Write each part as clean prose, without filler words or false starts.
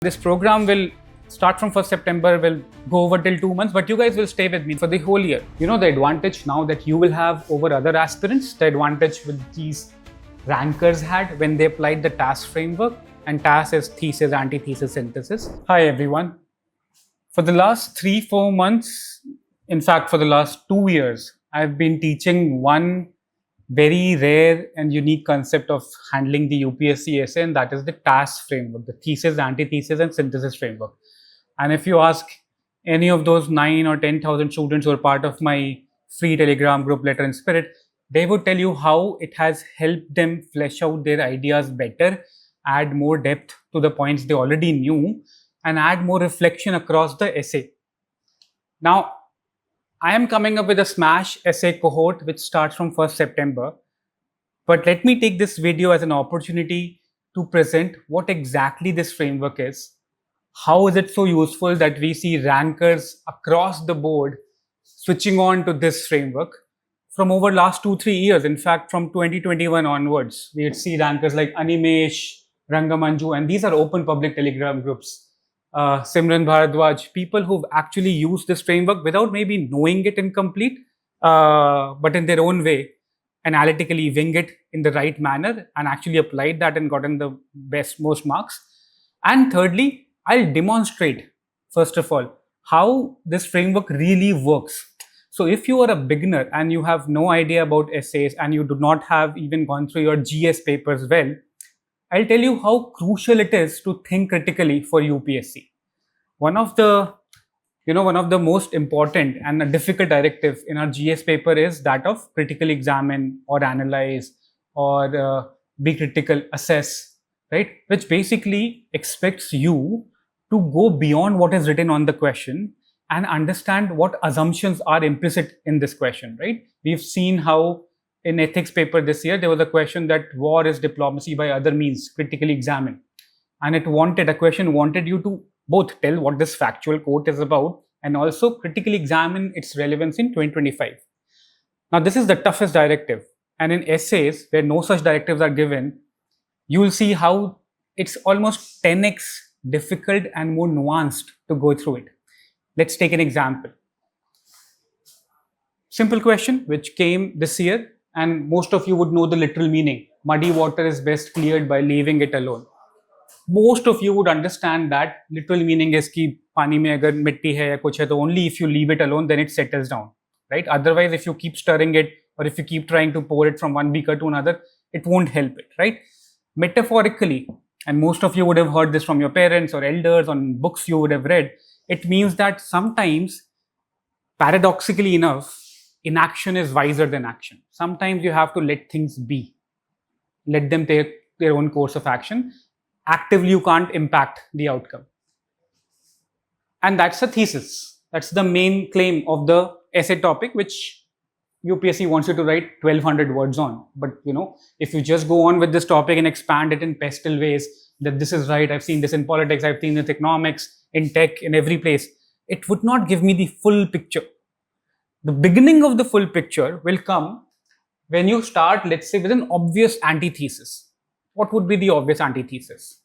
This program will start from 1st September, will go over till 2 months, but you guys will stay with me for the whole year. You know the advantage now that you will have over other aspirants, the advantage with these rankers had when they applied the TAS framework, and TAS is thesis, antithesis, synthesis. Hi everyone. For the last 3-4 months, in fact for the last 2 years, I've been teaching one very rare and unique concept of handling the UPSC essay, and that is the TAS framework, the thesis, antithesis, and synthesis framework. And if you ask any of those 9 or 10,000 students who are part of my free Telegram group, Letter and Spirit, they would tell you how it has helped them flesh out their ideas better, add more depth to the points they already knew, and add more reflection across the essay. Now, I am coming up with a smash essay cohort which starts from 1st September. But let me take this video as an opportunity to present what exactly this framework is. How is it so useful that we see rankers across the board switching on to this framework from over last 2-3 years. In fact, from 2021 onwards, we see rankers like Animesh, Rangamanju, and these are open public Telegram groups. Simran Bharadwaj, people who've actually used this framework without maybe knowing it in complete, but in their own way, analytically wing it in the right manner and actually applied that and gotten the most marks. And thirdly, I'll demonstrate, first of all, how this framework really works. So if you are a beginner and you have no idea about essays and you do not have even gone through your GS papers well, I'll tell you how crucial it is to think critically for UPSC. One of the most important and a difficult directive in our GS paper is that of critically examine or analyze or be critical, assess, right? Which basically expects you to go beyond what is written on the question and understand what assumptions are implicit in this question, right? We've seen how in ethics paper this year, there was a question that war is diplomacy by other means, critically examine. And a question wanted you to both tell what this factual quote is about and also critically examine its relevance in 2025. Now, this is the toughest directive. And in essays where no such directives are given, you will see how it's almost 10x difficult and more nuanced to go through it. Let's take an example. Simple question which came this year, and most of you would know the literal meaning. Muddy water is best cleared by leaving it alone. Most of you would understand that literal meaning is कि पानी में अगर मिट्टी है या कुछ है तो only if you leave it alone then it settles down, right? Otherwise, if you keep stirring it or if you keep trying to pour it from one beaker to another, it won't help it, right? Metaphorically, and most of you would have heard this from your parents or elders on books you would have read, it means that sometimes, paradoxically enough, inaction is wiser than action. Sometimes you have to let things be. Let them take their own course of action. Actively, you can't impact the outcome. And that's a thesis. That's the main claim of the essay topic, which UPSC wants you to write 1200 words on. But if you just go on with this topic and expand it in pastel ways, that this is right, I've seen this in politics, I've seen this in economics, in tech, in every place, it would not give me the full picture. The beginning of the full picture will come when you start, let's say, with an obvious antithesis. What would be the obvious antithesis?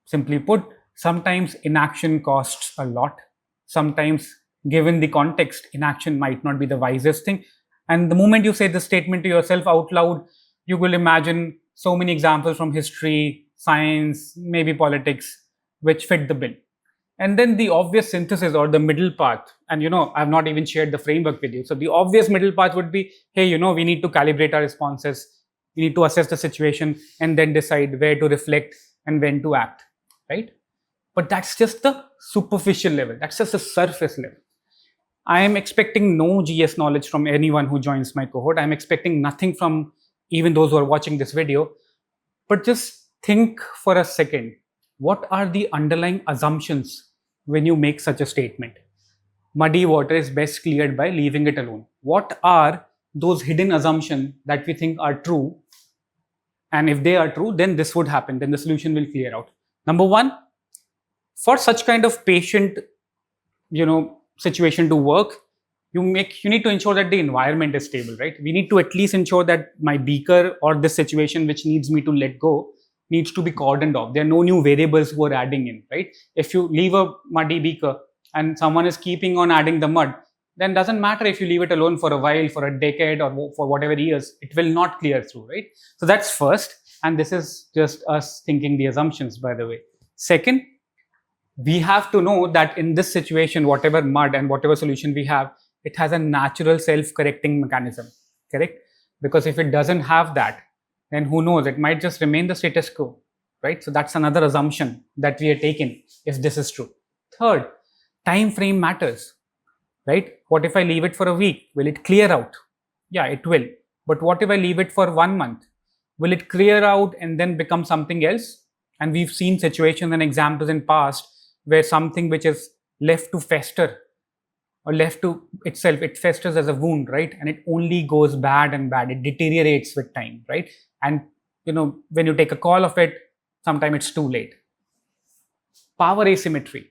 Simply put, sometimes inaction costs a lot. Sometimes, given the context, inaction might not be the wisest thing. And the moment you say this statement to yourself out loud, you will imagine so many examples from history, science, maybe politics, which fit the bill. And then the obvious synthesis or the middle path, and I've not even shared the framework with you. So the obvious middle path would be, hey, we need to calibrate our responses. We need to assess the situation and then decide where to reflect and when to act, right? But that's just the superficial level. That's just the surface level. I am expecting no GS knowledge from anyone who joins my cohort. I'm expecting nothing from even those who are watching this video. But just think for a second. What are the underlying assumptions when you make such a statement? Muddy water is best cleared by leaving it alone. What are those hidden assumptions that we think are true? And if they are true, then this would happen. Then the solution will clear out. Number one, for such kind of patient, situation to work, you need to ensure that the environment is stable, right? We need to at least ensure that my beaker or this situation which needs me to let go needs to be cordoned off. There are no new variables who are adding in, right? If you leave a muddy beaker and someone is keeping on adding the mud, then doesn't matter if you leave it alone for a while, for a decade, or for whatever years, it will not clear through, right? So that's first. And this is just us thinking the assumptions, by the way. Second, we have to know that in this situation, whatever mud and whatever solution we have, it has a natural self-correcting mechanism, correct? Because if it doesn't have that, then who knows, it might just remain the status quo, right? So that's another assumption that we are taking if this is true. Third, time frame matters, right? What if I leave it for a week? Will it clear out? Yeah, it will. But what if I leave it for 1 month? Will it clear out and then become something else? And we've seen situations and examples in past where something which is left to fester or left to itself, it festers as a wound, right? And it only goes bad and bad. It deteriorates with time, right? And when you take a call of it, sometimes it's too late. Power asymmetry.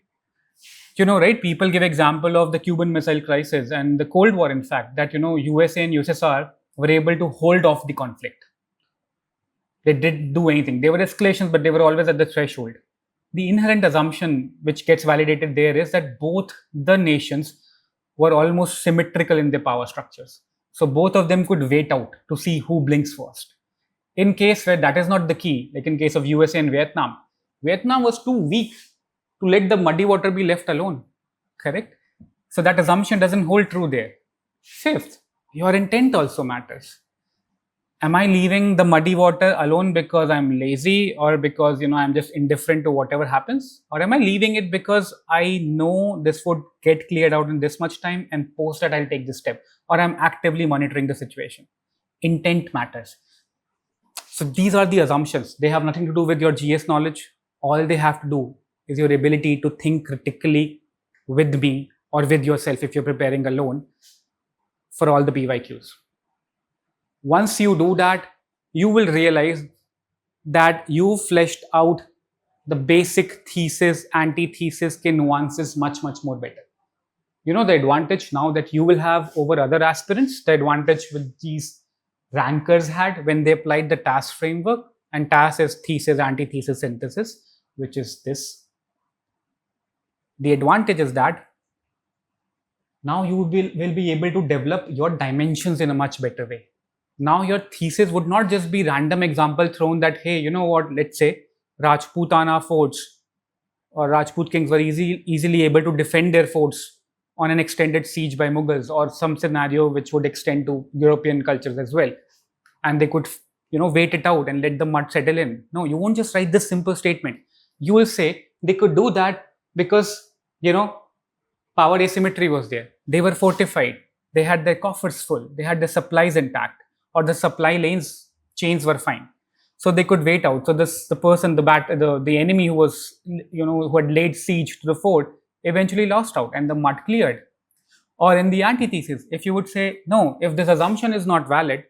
Right? People give example of the Cuban Missile Crisis and the Cold War, in fact, that, USA and USSR were able to hold off the conflict. They didn't do anything. There were escalations, but they were always at the threshold. The inherent assumption which gets validated there is that both the nations were almost symmetrical in their power structures. So both of them could wait out to see who blinks first. In case where that is not the key, like in case of USA and Vietnam, Vietnam was too weak to let the muddy water be left alone, correct? So that assumption doesn't hold true there. Fifth, your intent also matters. Am I leaving the muddy water alone because I'm lazy or because, I'm just indifferent to whatever happens? Or am I leaving it because I know this would get cleared out in this much time and post that I'll take this step? Or I'm actively monitoring the situation. Intent matters. So these are the assumptions. They have nothing to do with your GS knowledge. All they have to do is your ability to think critically with me or with yourself if you're preparing alone for all the PYQs. Once you do that, you will realize that you fleshed out the basic thesis, antithesis, nuances much more better. The advantage now that you will have over other aspirants, the advantage with these rankers had when they applied the TAS framework, and TAS is thesis, antithesis, synthesis, which is this. The advantage is that now you will be able to develop your dimensions in a much better way. Now your thesis would not just be random example thrown that, hey, let's say Rajputana forts or Rajput kings were easily able to defend their forts on an extended siege by Mughals, or some scenario which would extend to European cultures as well. And they could, wait it out and let the mud settle in. No, you won't just write this simple statement. You will say they could do that because, power asymmetry was there. They were fortified. They had their coffers full. They had their supplies intact. Or the supply chains were fine, so they could wait out. So the enemy who was, who had laid siege to the fort, eventually lost out, and the mud cleared. Or in the antithesis, if you would say no, if this assumption is not valid,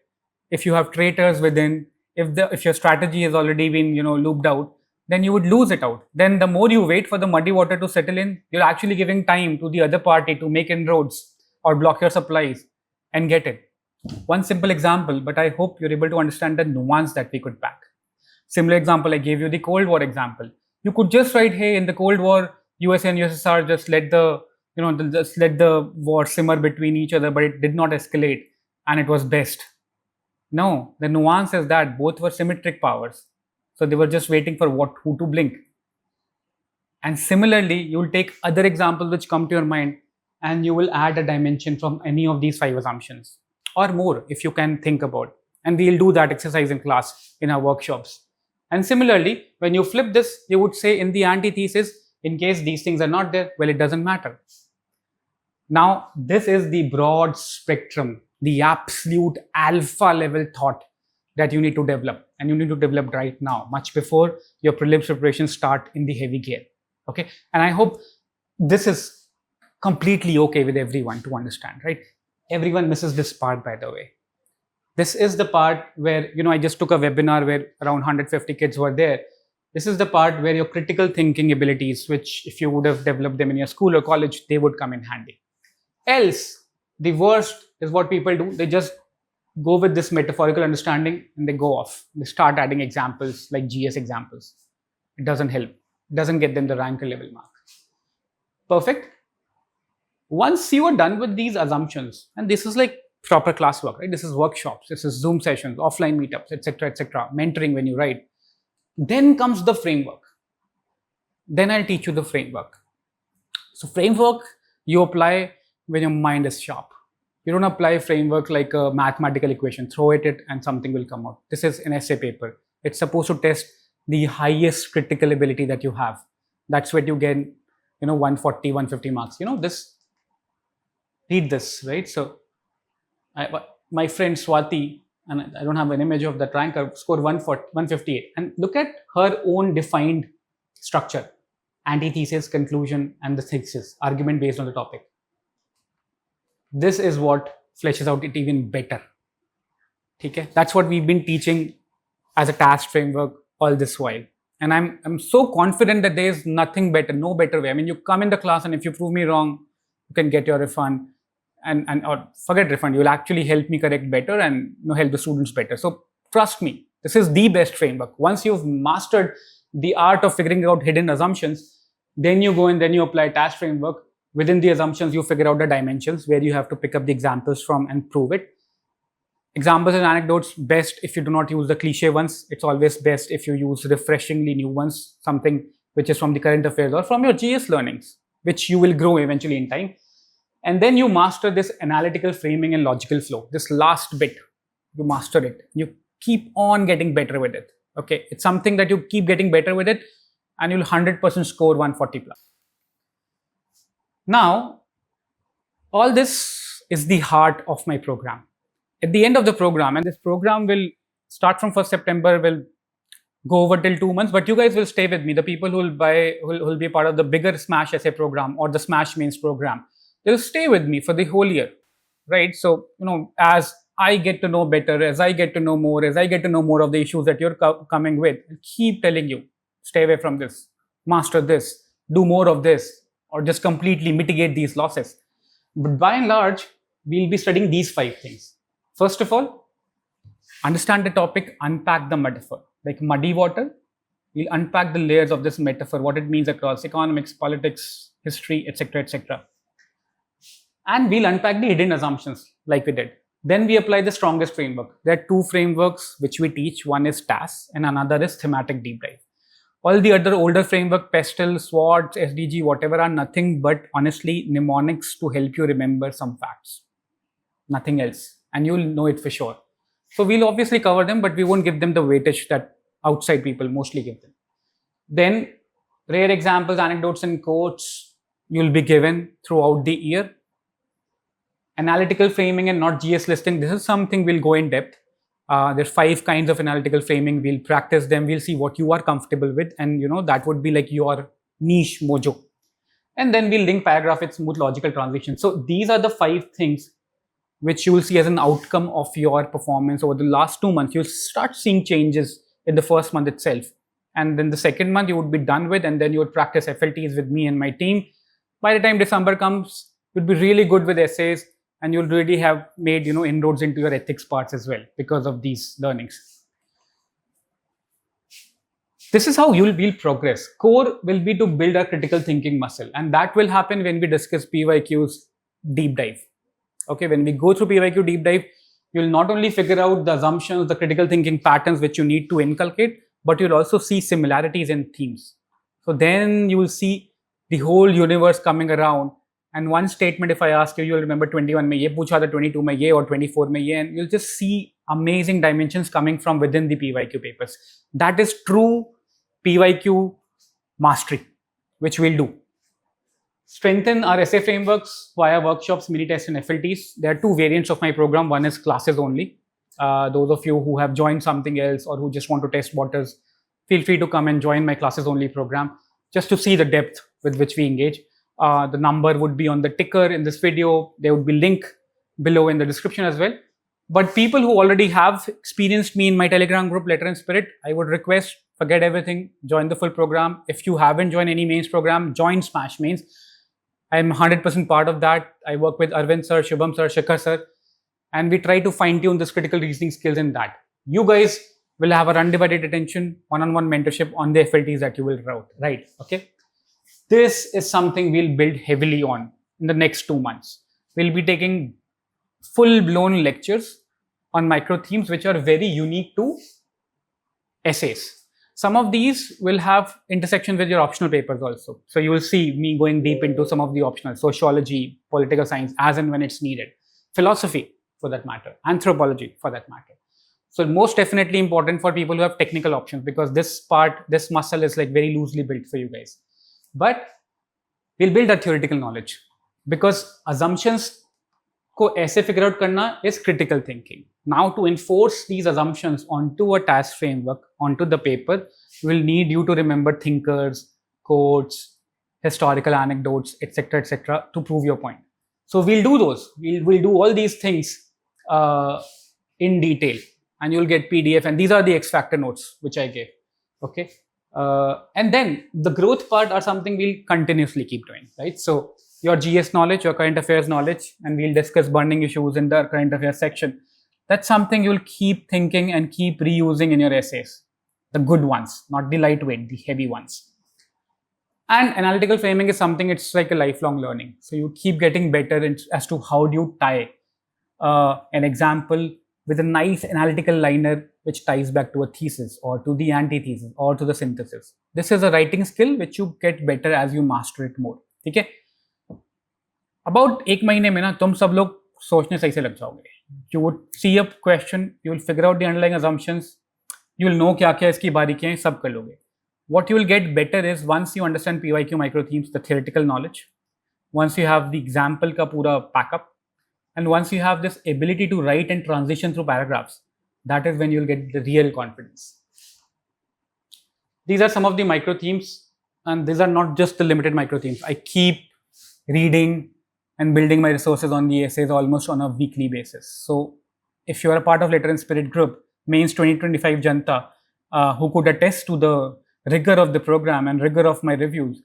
if you have traitors within, if your strategy has already been looped out, then you would lose it out. Then the more you wait for the muddy water to settle in, you're actually giving time to the other party to make inroads or block your supplies and get it. One simple example, but I hope you're able to understand the nuance that we could pack. Similar example, I gave you the Cold War example. You could just write, hey, in the Cold War, USA and USSR just let the war simmer between each other, but it did not escalate and it was best. No, the nuance is that both were symmetric powers. So they were just waiting for who to blink. And similarly, you'll take other examples which come to your mind and you will add a dimension from any of these 5 assumptions. Or more if you can think about. And we'll do that exercise in class in our workshops. And similarly, when you flip this, you would say in the antithesis, in case these things are not there, well, it doesn't matter. Now, this is the broad spectrum, the absolute alpha level thought that you need to develop. And you need to develop right now, much before your prelims preparation start in the heavy gear. Okay. And I hope this is completely okay with everyone to understand, right? Everyone misses this part, by the way. This is the part where, I just took a webinar where around 150 kids were there. This is the part where your critical thinking abilities, which if you would have developed them in your school or college, they would come in handy. Else, the worst is what people do. They just go with this metaphorical understanding and they go off. They start adding examples like GS examples. It doesn't help. It doesn't get them the ranker level mark. Perfect. Once you are done with these assumptions, and this is like proper classwork, right? This is workshops, this is Zoom sessions, offline meetups, etc., mentoring when you write. Then comes the framework. Then I'll teach you the framework. So framework you apply when your mind is sharp. You don't apply framework like a mathematical equation, throw it and something will come out. This is an essay paper. It's supposed to test the highest critical ability that you have. That's where you get, 140, 150 marks. Read this, right? So my friend Swati, and I don't have an image of that ranker, scored 158. And look at her own defined structure: antithesis, conclusion, and the thesis, argument based on the topic. This is what fleshes out it even better. Okay? That's what we've been teaching as a task framework all this while. And I'm so confident that there is nothing better, no better way. I mean, you come in the class and if you prove me wrong, you can get your refund or forget refund. You'll actually help me correct better and help the students better. So trust me, this is the best framework. Once you've mastered the art of figuring out hidden assumptions, then you go and then you apply task framework. Within the assumptions, you figure out the dimensions where you have to pick up the examples from and prove it. Examples and anecdotes, best if you do not use the cliché ones. It's always best if you use refreshingly new ones, something which is from the current affairs or from your GS learnings, which you will grow eventually in time. And then you master this analytical framing and logical flow. This last bit, you master it. You keep on getting better with it. Okay, it's something that you keep getting better with it and you'll 100% score 140 plus. Now, all this is the heart of my program. At the end of the program, and this program will start from 1st September, will go over till 2 months, but you guys will stay with me. The people who will be part of the bigger Smash Essay program or the Smash Mains program, they'll stay with me for the whole year, right? So, as I get to know better, as I get to know more, as I get to know more of the issues that you're coming with, I'll keep telling you, stay away from this, master this, do more of this, or just completely mitigate these losses. But by and large, we'll be studying these 5 things. First of all, understand the topic, unpack the metaphor. Like muddy water, we'll unpack the layers of this metaphor, what it means across economics, politics, history, etc. And we'll unpack the hidden assumptions like we did. Then we apply the strongest framework. There are 2 frameworks which we teach. One is TAS and another is thematic deep dive. All the other older framework, Pestle, SWOT, SDG, whatever, are nothing but honestly mnemonics to help you remember some facts. Nothing else. And you'll know it for sure. So we'll obviously cover them, but we won't give them the weightage that outside people mostly give them. Then rare examples, anecdotes, and quotes you'll be given throughout the year. Analytical framing and not GS listing. This is something we'll go in depth. There's 5 kinds of analytical framing. We'll practice them. We'll see what you are comfortable with. And that would be like your niche mojo. And then we'll link paragraph with smooth logical transition. So these are the 5 things which you will see as an outcome of your performance over the last 2 months. You'll start seeing changes in the first month itself. And then the second month you would be done with, and then you would practice FLTs with me and my team. By the time December comes, you'd be really good with essays and you'll really have made, inroads into your ethics parts as well because of these learnings. This is how you'll progress. Core will be to build a critical thinking muscle, and that will happen when we discuss PYQ's deep dive. Okay, when we go through PYQ deep dive, you'll not only figure out the assumptions, the critical thinking patterns which you need to inculcate, but you'll also see similarities in themes. So then you will see the whole universe coming around. And one statement, if I ask you, you'll remember 21 mein ye pucha tha, 22 mein ye, or 24 mein ye, and you'll just see amazing dimensions coming from within the PYQ papers. That is true PYQ mastery, which we'll do. Strengthen our essay frameworks via workshops, mini tests, and FLTs. There are 2 variants of my program. One is classes only. Those of you who have joined something else or who just want to test waters, feel free to come and join my classes only program just to see the depth with which we engage. The number would be on the ticker in this video. There would be link below in the description as well. But people who already have experienced me in my Telegram group, Letter and Spirit, I would request, forget everything, join the full program. If you haven't joined any mains program, join Smash Mains. I'm 100% part of that. I work with Arvind sir, Shubham sir, Shikhar sir. and we try to fine tune this critical reasoning skills in that. You guys will have our undivided attention, one-on-one mentorship on the FLTs that you will route, right? Okay. This is something we'll build heavily on in the next 2 months. We'll be taking full-blown lectures on micro themes, which are very unique to essays. Some of these will have intersections with your optional papers also. So you will see me going deep into some of the optional, sociology, political science, as and when it's needed. Philosophy, for that matter, anthropology, for that matter. So most definitely important for people who have technical options, because this muscle is like very loosely built for you guys. But we'll build that theoretical knowledge, because assumptions को ऐसे figure out करना is critical thinking. Now to enforce these assumptions onto a task framework, onto the paper, we'll need you to remember thinkers, quotes, historical anecdotes, etc., to prove your point. So we'll do those. We'll do all these things in detail, and you'll get PDF. And these are the XFactor notes which I gave. Okay. And then the growth part are something we'll continuously keep doing, right? So your GS knowledge, your current affairs knowledge, and we'll discuss burning issues in the current affairs section. That's something you'll keep thinking and keep reusing in your essays. The good ones, not the lightweight, the heavy ones. And analytical framing is something, it's like a lifelong learning. So you keep getting better as to how do you tie an example with a nice analytical liner which ties back to a thesis or to the antithesis or to the synthesis. This is a writing skill which you get better as you master it more. Okay? About 1 महीने में ना तुम सब लोग सोचने सही से लग जाओगे. You would see a question, you will figure out the underlying assumptions, you will know क्या क्या इसकी बारीकियां सब कर लोगे. What you will get better is once you understand PYQ micro themes, the theoretical knowledge, once you have the example का पूरा backup, and once you have this ability to write and transition through paragraphs, that is when you will get the real confidence. These are some of the micro themes, and these are not just the limited micro themes. I keep reading and building my resources on the essays almost on a weekly basis. So if you are a part of Letter and Spirit group, Mains 2025 Janta, who could attest to the rigor of the program and rigor of my reviews,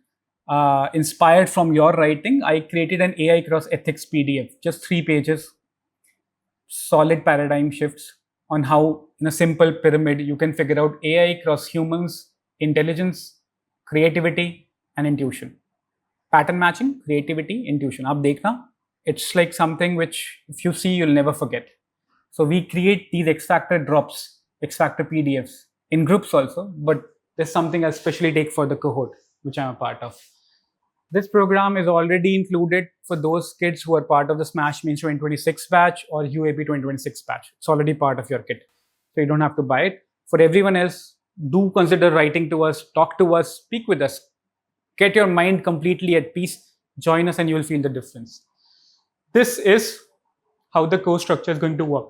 inspired from your writing, I created an AI cross ethics PDF, just 3 pages, solid paradigm shifts on how in a simple pyramid you can figure out AI cross humans, intelligence, creativity, and intuition. Pattern matching, creativity, intuition. Ab dekhna, it's like something which if you see, you'll never forget. So we create these XFactor drops, XFactor PDFs in groups also, but there's something I especially take for the cohort, which I'm a part of. This program is already included for those kids who are part of the Smash Mains 2026 batch or UAP 2026 batch. It's already part of your kit. So you don't have to buy it. For everyone else, do consider writing to us, talk to us, speak with us. Get your mind completely at peace. Join us and you will feel the difference. This is how the course structure is going to work.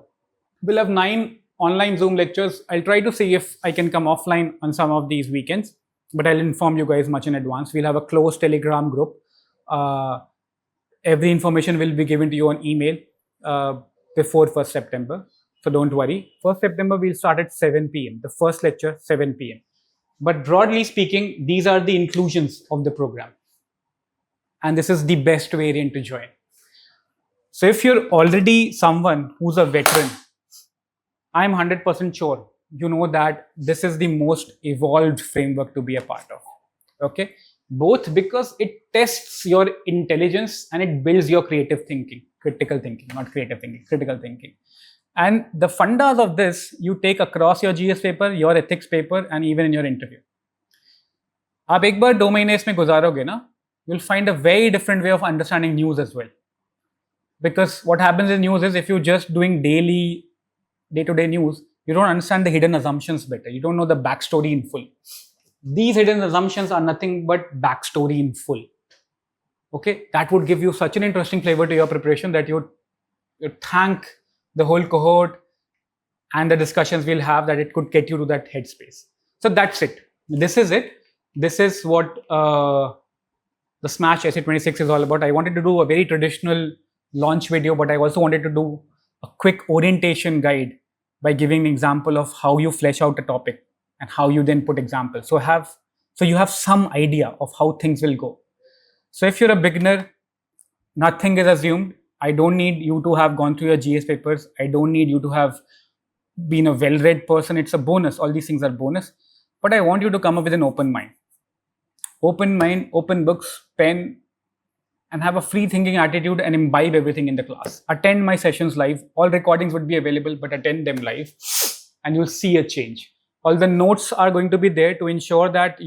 We'll have 9 online Zoom lectures. I'll try to see if I can come offline on some of these weekends, but I'll inform you guys much in advance. We'll have a closed Telegram group. Every information will be given to you on email before 1st September. So don't worry. 1st September, we'll start at 7 p.m. The first lecture, 7 p.m. But broadly speaking, these are the inclusions of the program. And this is the best variant to join. So if you're already someone who's a veteran, I'm 100% sure you know that this is the most evolved framework to be a part of. Okay? Both because it tests your intelligence and it builds your creative thinking, critical thinking, not creative thinking, critical thinking. And the fundas of this you take across your GS paper, your ethics paper, and even in your interview. आप एक बार 2 महीने इसमें गुजारोगे ना, you'll find a very different way of understanding news as well. Because what happens in news is if you're just doing daily, day-to-day news, you don't understand the hidden assumptions better. You don't know the backstory in full. These hidden assumptions are nothing but backstory in full. Okay, that would give you such an interesting flavor to your preparation that you thank the whole cohort and the discussions we'll have that it could get you to that headspace. So that's it. This is it. This is what the Smash Essay 26 is all about. I wanted to do a very traditional launch video, but I also wanted to do a quick orientation guide by giving an example of how you flesh out a topic and how you then put examples. So you have some idea of how things will go. So if you're a beginner, nothing is assumed. I don't need you to have gone through your GS papers. I don't need you to have been a well-read person. It's a bonus. All these things are bonus. But I want you to come up with an open mind. Open mind, open books, pen, and have a free thinking attitude and imbibe everything in the class. Attend my sessions live. All recordings would be available, but attend them live and you'll see a change. All the notes are going to be there to ensure that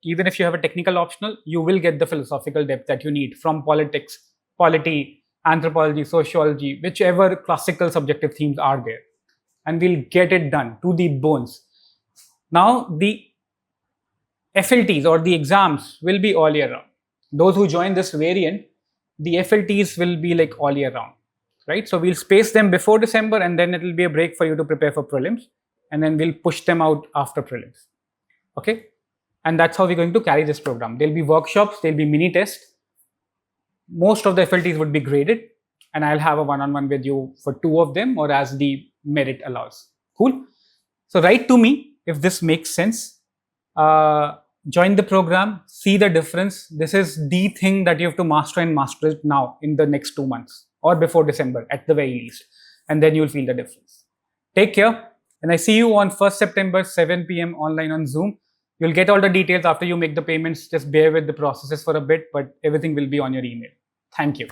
even if you have a technical optional, you will get the philosophical depth that you need from politics, polity, anthropology, sociology, whichever classical subjective themes are there. And we'll get it done to the bones. Now, the FLTs or the exams will be all year round. Those who join this variant, the FLTs will be like all year round, right? So we'll space them before December and then it will be a break for you to prepare for prelims. And then we'll push them out after prelims. Okay? And that's how we're going to carry this program. There'll be workshops, there'll be mini tests. Most of the FLTs would be graded and I'll have a one-on-one with you for 2 of them or as the merit allows. Cool? So write to me if this makes sense. Join the program, see the difference. This is the thing that you have to master and master it now in the next 2 months or before December at the very least. And then you'll feel the difference. Take care. And I see you on 1st September, 7 p.m. online on Zoom. You'll get all the details after you make the payments. Just bear with the processes for a bit, but everything will be on your email. Thank you.